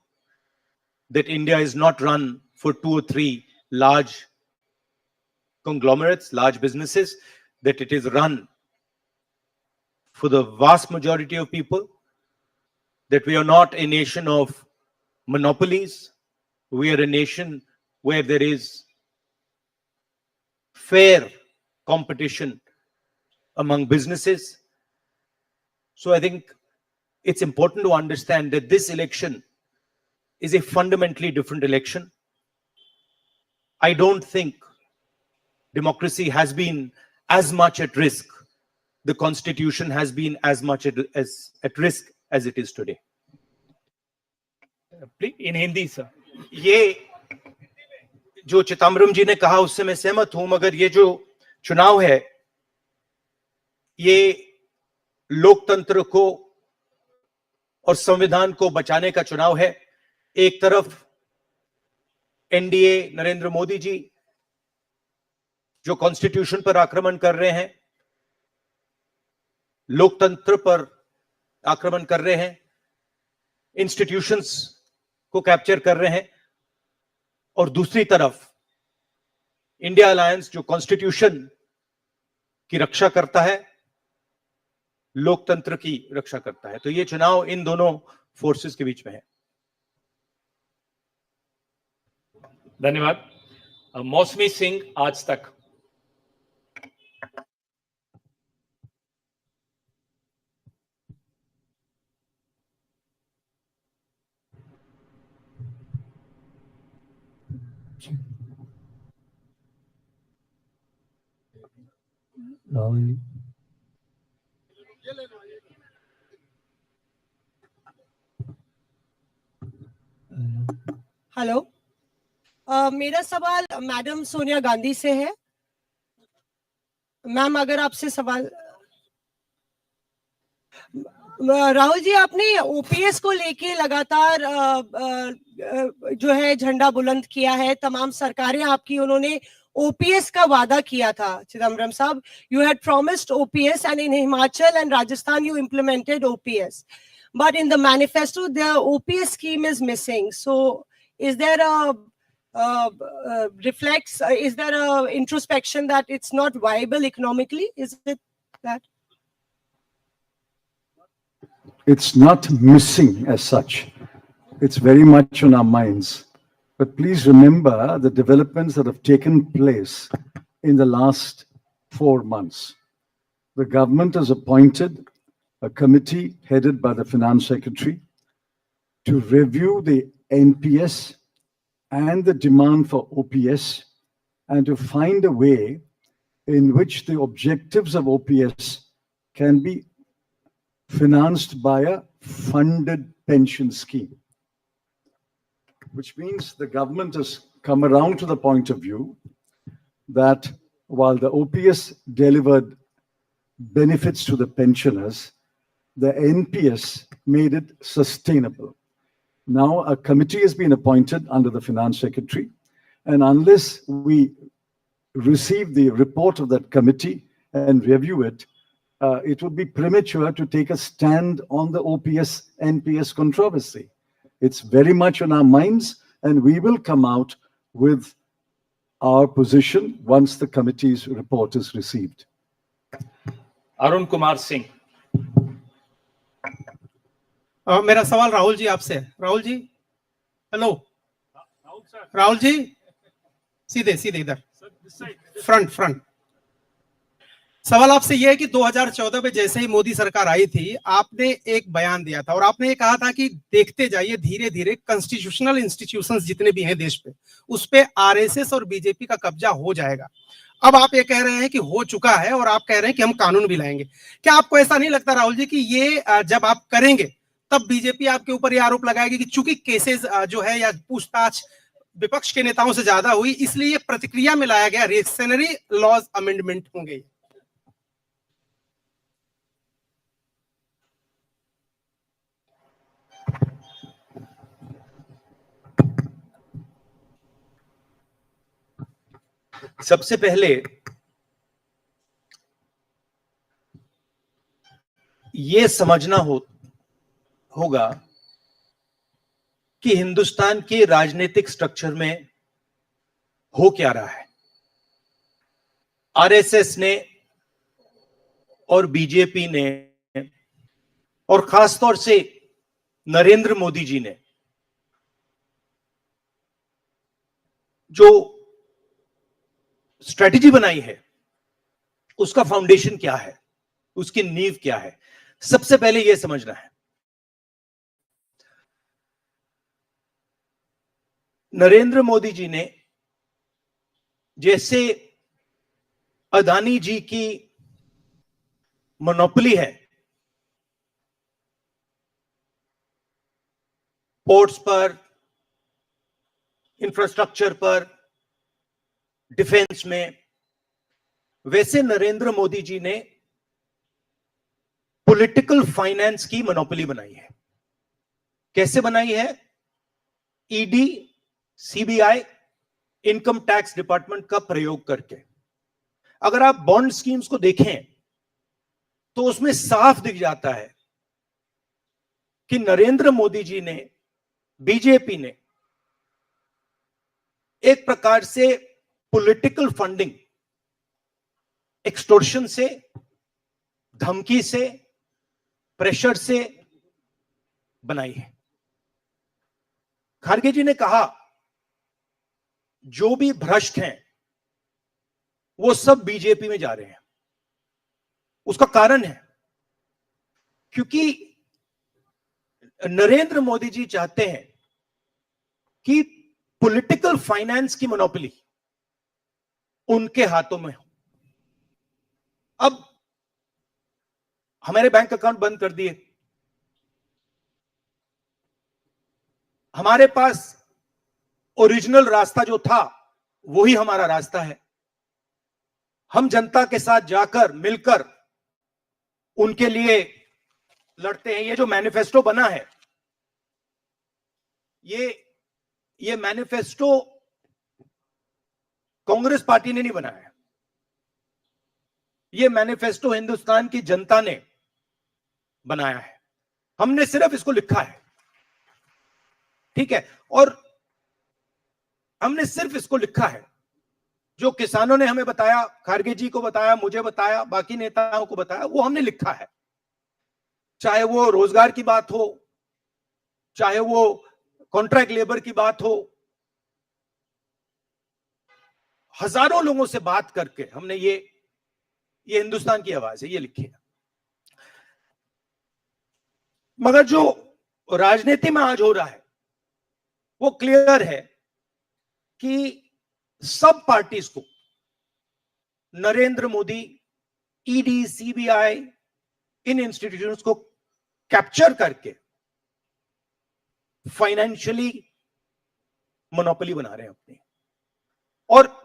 that India is not run for 2 or 3 large conglomerates, large businesses, that it is run for the vast majority of people, that we are not a nation of monopolies. We are a nation where there is fair competition among businesses. So I think it's important to understand that this election is a fundamentally different election. I don't think democracy has been as much at risk. The constitution has been as much at risk as it is today. In Hindi, sir. ये जो चिदम्बरम जी ने कहा उससे मैं सहमत हूं, मगर ये जो चुनाव है ये लोकतंत्र को और संविधान को बचाने का चुनाव है। एक तरफ एनडीए नरेंद्र मोदी जी जो कॉन्स्टिट्यूशन पर आक्रमण कर रहे हैं, लोकतंत्र पर आक्रमण कर रहे हैं, इंस्टीट्यूशंस को कैप्चर कर रहे हैं, और दूसरी तरफ इंडिया अलायंस जो कॉन्स्टिट्यूशन की रक्षा करता है, लोकतंत्र की रक्षा करता है। तो ये चुनाव इन दोनों फोर्सेस के बीच में है। धन्यवाद। मौसमी सिंह, आज तक। हेलो, मेरा सवाल मैडम सोनिया गांधी से है। मैम, अगर आपसे सवाल, राहुल जी, आपने ओपीएस को लेके लगातार जो है झंडा बुलंद किया है। तमाम सरकारें आपकी, उन्होंने ओपीएस का वादा किया था। चिदम्बरम साहब, you had promised OPS, and in Himachal and Rajasthan you implemented OPS, but in the manifesto the OPS scheme is missing. So is there reflects, is there a introspection that it's not viable economically? Is it that? It's not missing as such. It's very much on our minds. But please remember the developments that have taken place in the last 4 months. The government has appointed a committee headed by the Finance Secretary to review the NPS and the demand for OPS and to find a way in which the objectives of OPS can be financed by a funded pension scheme. Which means the government has come around to the point of view that while the OPS delivered benefits to the pensioners, the NPS made it sustainable. Now a committee has been appointed under the Finance Secretary, and unless we receive the report of that committee and review it, it would be premature to take a stand on the OPS NPS controversy. It's very much on our minds, and we will come out with our position once the committee's report is received. Arun Kumar Singh. मेरा सवाल राहुल जी आपसे है। Rahul ji, hello. Rahul ji, सीधे सीधे इधर, front. सवाल आपसे यह है कि 2014 में जैसे ही मोदी सरकार आई थी, आपने एक बयान दिया था और आपने ये कहा था कि देखते जाइए धीरे धीरे कॉन्स्टिट्यूशनल इंस्टीट्यूशंस जितने भी हैं देश पे, उस पे आरएसएस और बीजेपी का कब्जा हो जाएगा। अब आप ये कह रहे हैं कि हो चुका है और आप कह रहे हैं कि हम कानून भी लाएंगे। क्या आपको ऐसा नहीं लगता राहुल जी कि ये जब आप करेंगे तब बीजेपी आपके ऊपर ये आरोप लगाएगी कि चूंकि केसेस जो है या पूछताछ विपक्ष के नेताओं से ज्यादा हुई, इसलिए ये प्रतिक्रिया में लाया गया रिएक्शनरी लॉज अमेंडमेंट होंगे? सबसे पहले ये समझना होगा कि हिंदुस्तान के राजनीतिक स्ट्रक्चर में हो क्या रहा है। आरएसएस ने और बीजेपी ने और खासतौर से नरेंद्र मोदी जी ने जो स्ट्रेटेजी बनाई है, उसका फाउंडेशन क्या है, उसकी नींव क्या है, सबसे पहले यह समझना है। नरेंद्र मोदी जी ने जैसे अदानी जी की मोनोपोली है पोर्ट्स पर, इंफ्रास्ट्रक्चर पर, डिफेंस में, वैसे नरेंद्र मोदी जी ने पॉलिटिकल फाइनेंस की मोनोपोली बनाई है। कैसे बनाई है? ED, CBI, income tax department का प्रयोग करके। अगर आप बॉन्ड स्कीम्स को देखें तो उसमें साफ दिख जाता है कि नरेंद्र मोदी जी ने, बीजेपी ने एक प्रकार से पॉलिटिकल फंडिंग एक्सटोर्शन से, धमकी से, प्रेशर से बनाई है। खारगे जी ने कहा जो भी भ्रष्ट हैं वो सब बीजेपी में जा रहे हैं। उसका कारण है क्योंकि नरेंद्र मोदी जी चाहते हैं कि पॉलिटिकल फाइनेंस की मोनोपोली उनके हाथों में हो। अब हमारे बैंक अकाउंट बंद कर दिए, हमारे पास ओरिजिनल रास्ता जो था वही हमारा रास्ता है। हम जनता के साथ जाकर मिलकर उनके लिए लड़ते हैं। ये जो मैनिफेस्टो बना है, ये मैनिफेस्टो कांग्रेस पार्टी ने नहीं बनाया। ये मैनिफेस्टो हिंदुस्तान की जनता ने बनाया है। हमने सिर्फ इसको लिखा है, ठीक है। और हमने सिर्फ इसको लिखा है, जो किसानों ने हमें बताया, खारगे जी को बताया, मुझे बताया, बाकी नेताओं को बताया, वो हमने लिखा है। चाहे वो रोजगार की बात हो, चाहे वो कॉन्ट्रैक्ट लेबर की बात हो, हजारों लोगों से बात करके हमने ये हिंदुस्तान की आवाज है, ये लिखी है। मगर जो राजनीति में आज हो रहा है वो क्लियर है कि सब पार्टीज को नरेंद्र मोदी, ईडी, सीबीआई, इन इंस्टीट्यूशंस को कैप्चर करके फाइनेंशियली मोनोपोली बना रहे हैं अपनी। और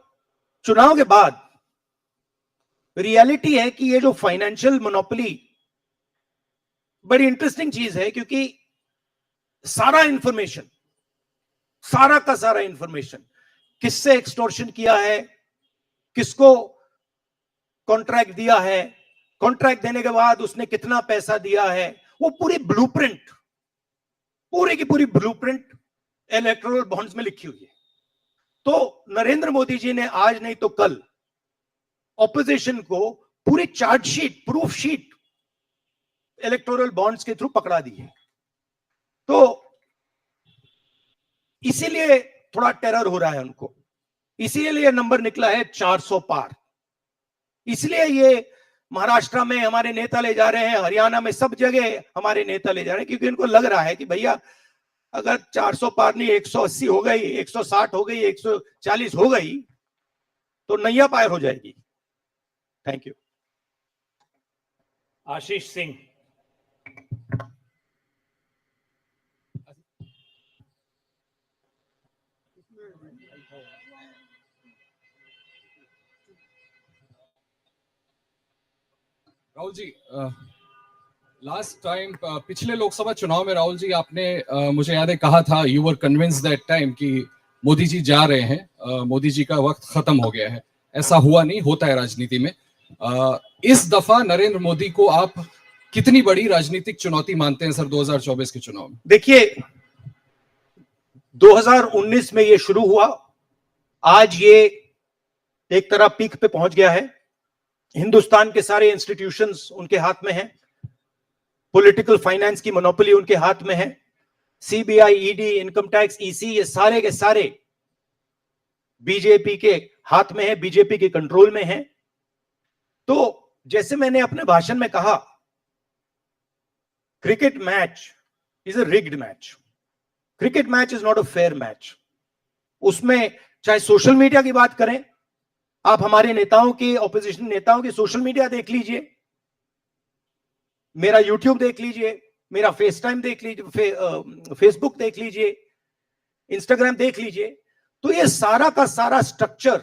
चुनाव के बाद रियलिटी है कि ये जो फाइनेंशियल मोनोपोली बड़ी इंटरेस्टिंग चीज है, क्योंकि सारा इंफॉर्मेशन, सारा का सारा इंफॉर्मेशन, किससे एक्सटॉर्शन किया है, किसको कॉन्ट्रैक्ट दिया है, कॉन्ट्रैक्ट देने के बाद उसने कितना पैसा दिया है, वो पूरी ब्लूप्रिंट, पूरी की पूरी ब्लूप्रिंट इलेक्टोरल बॉन्ड्स में लिखी हुई है। तो नरेंद्र मोदी जी ने आज नहीं तो कल ऑपोजिशन को पूरी chargesheet, proof sheet electoral bonds के थ्रू पकड़ा दी है। तो इसीलिए थोड़ा टेरर हो रहा है उनको, इसीलिए नंबर निकला है 400 पार। इसलिए ये महाराष्ट्र में हमारे नेता ले जा रहे हैं, हरियाणा में सब जगह हमारे नेता ले जा रहे हैं, क्योंकि इनको लग रहा है कि भैया अगर 400 पार नहीं 180 हो गई, 160 हो गई, 140 हो गई तो नैया पार हो जाएगी। Thank you. Ashish Singh. Rahul ji, last time पिछले लोकसभा चुनाव में राहुल जी आपने मुझे याद है कहा था, you were convinced that time कि मोदी जी जा रहे हैं, मोदी जी का वक्त खत्म हो गया है। ऐसा हुआ नहीं, होता है राजनीति में। इस दफा नरेंद्र मोदी को आप कितनी बड़ी राजनीतिक चुनौती मानते हैं सर 2024 के चुनाव में? देखिए, 2019 में ये शुरू हुआ, आज ये एक तरह पीक पे पहुंच गया है। हिंदुस्तान के सारे इंस्टीट्यूशंस उनके हाथ में हैं, पॉलिटिकल फाइनेंस की मोनोपोली उनके हाथ में है, CBI, ED, income tax, EC, ये सारे के सारे बीजेपी के हाथ में है, बीजेपी के कंट्रोल में है। तो जैसे मैंने अपने भाषण में कहा, cricket match is a rigged match, cricket match is not a fair match. उसमें चाहे सोशल मीडिया की बात करें, आप हमारे नेताओं के, ऑपोजिशन नेताओं के सोशल मीडिया देख लीजिए, मेरा यूट्यूब देख लीजिए, मेरा फेस टाइम देख लीजिए, फेसबुक देख लीजिए, इंस्टाग्राम देख लीजिए, तो ये सारा का सारा स्ट्रक्चर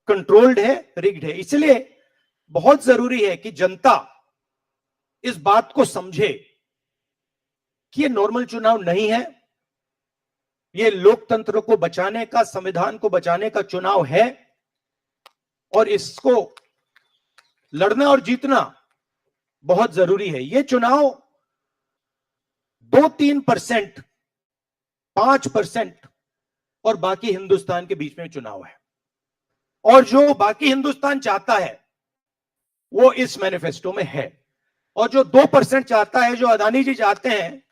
कंट्रोल्ड है, रिग्ड है। इसलिए बहुत जरूरी है कि जनता इस बात को समझे कि ये नॉर्मल चुनाव नहीं है, ये लोकतंत्र को बचाने का, संविधान को बचाने का चुनाव है, और इसको लड़ना और जीतना बहुत जरूरी है। ये चुनाव 2-3%, 5% और बाकी हिंदुस्तान के बीच में चुनाव है, और जो बाकी हिंदुस्तान चाहता है वो इस मैनिफेस्टो में है, और जो 2% चाहता है, जो अदानी जी चाहते हैं,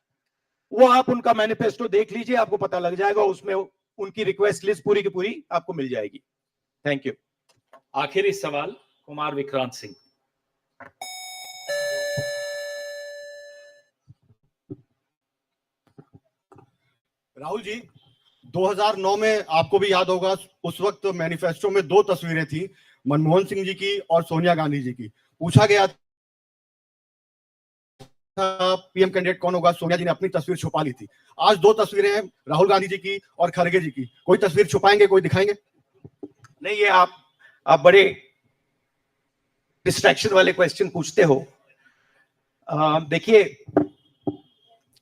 वो आप उनका मैनिफेस्टो देख लीजिए, आपको पता लग जाएगा, उसमें उनकी रिक्वेस्ट लिस्ट पूरी की पूरी आपको मिल जाएगी। Thank you. आखिरी सवाल कुमार विक्रांत सिंह। राहुल जी, 2009 में आपको भी याद होगा, उस वक्त मैनिफेस्टो में 2 तस्वीरें थी, मनमोहन सिंह जी की और सोनिया गांधी जी की। पूछा गया पीएम कैंडिडेट कौन होगा, सोनिया जी ने अपनी तस्वीर छुपा ली थी। आज 2 तस्वीरें हैं, राहुल गांधी जी की और खड़गे जी की। कोई तस्वीर छुपाएंगे, कोई दिखाएंगे? नहीं, ये आप बड़े डिस्ट्रैक्शन वाले क्वेश्चन पूछते हो। देखिए,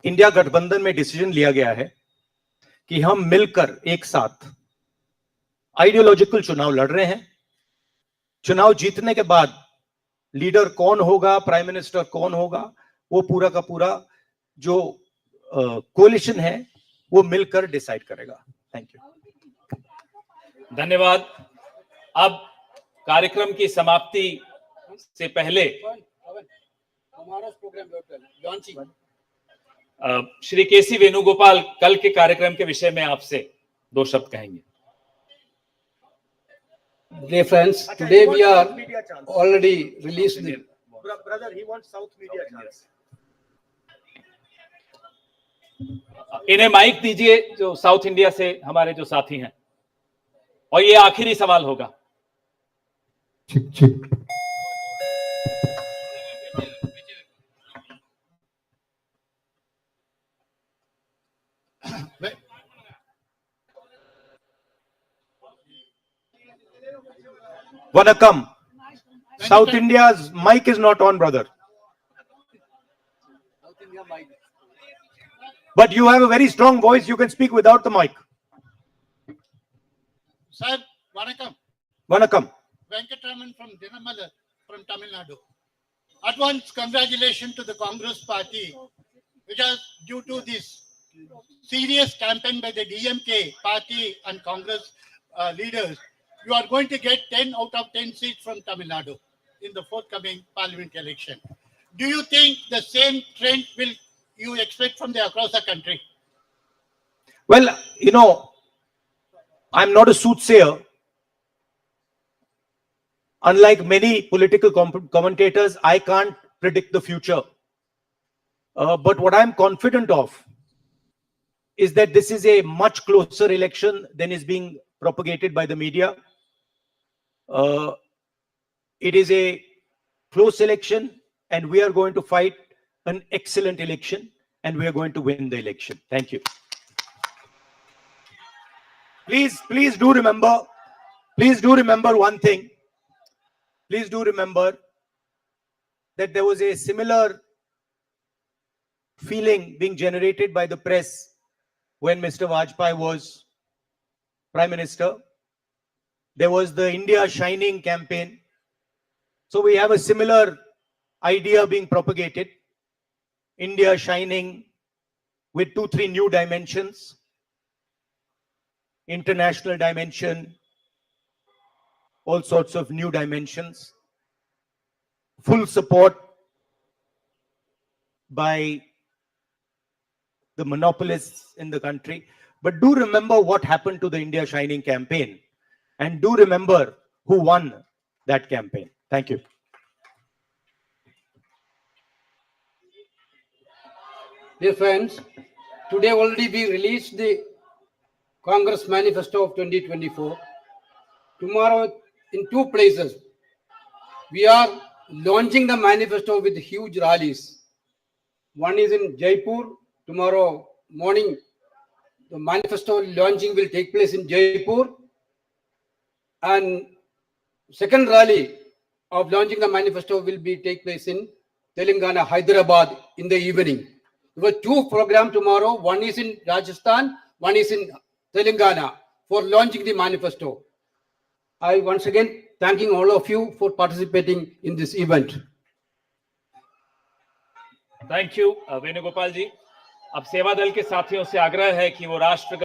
इंडिया गठबंधन में डिसीजन लिया गया है कि हम मिलकर एक साथ आइडियोलॉजिकल चुनाव लड़ रहे हैं। चुनाव जीतने के बाद लीडर कौन होगा, प्राइम मिनिस्टर कौन होगा, वो पूरा का पूरा जो कोलिशन है वो मिलकर डिसाइड करेगा। Thank you. धन्यवाद। अब कार्यक्रम की समाप्ति से पहले श्री केसी वेणुगोपाल कल के कार्यक्रम के विषय में आपसे 2 शब्द कहेंगे। Dear friends, today we are already released the Brother, he wants South media chance. इन्हें माइक दीजिए जो साउथ इंडिया से हमारे जो साथी हैं, और ये आखिरी सवाल होगा। Vanakkam. South India's mic is not on, brother. But you have a very strong voice. You can speak without the mic. Sir, Vanakkam. Vanakkam. Venkatraman from Dinamala from Tamil Nadu. At once, congratulations to the Congress party, which is due to this serious campaign by the DMK party and Congress leaders. You are going to get 10 out of 10 seats from Tamil Nadu in the forthcoming parliament election. Do you think the same trend will you expect from across the country? Well, you know, I'm not a soothsayer. Unlike many political commentators, I can't predict the future. But what I'm confident of is that this is a much closer election than is being propagated by the media. It is a close election, and we are going to fight an excellent election, and we are going to win the election. Thank you. Please do remember one thing. Please do remember that there was a similar feeling being generated by the press when Mr. Vajpayee was Prime Minister. There was the India Shining campaign. So we have a similar idea being propagated. India Shining with 2-3 new dimensions. International dimension. All sorts of new dimensions. Full support by the monopolists in the country. But do remember what happened to the India Shining campaign. And do remember who won that campaign. Thank you. Dear friends, today already we released the Congress Manifesto of 2024. Tomorrow, in 2 places, we are launching the manifesto with huge rallies. One is in Jaipur. Tomorrow morning, the manifesto launching will take place in Jaipur. And second rally of launching the manifesto will take place in Telangana, Hyderabad in the evening. There were 2 programs tomorrow. One is in Rajasthan, one is in Telangana for launching the manifesto. I once again thanking all of you for participating in this event. Thank you Venugopal ji. अब सेवा दल के साथियों से आग्रह है कि वो राष्ट्र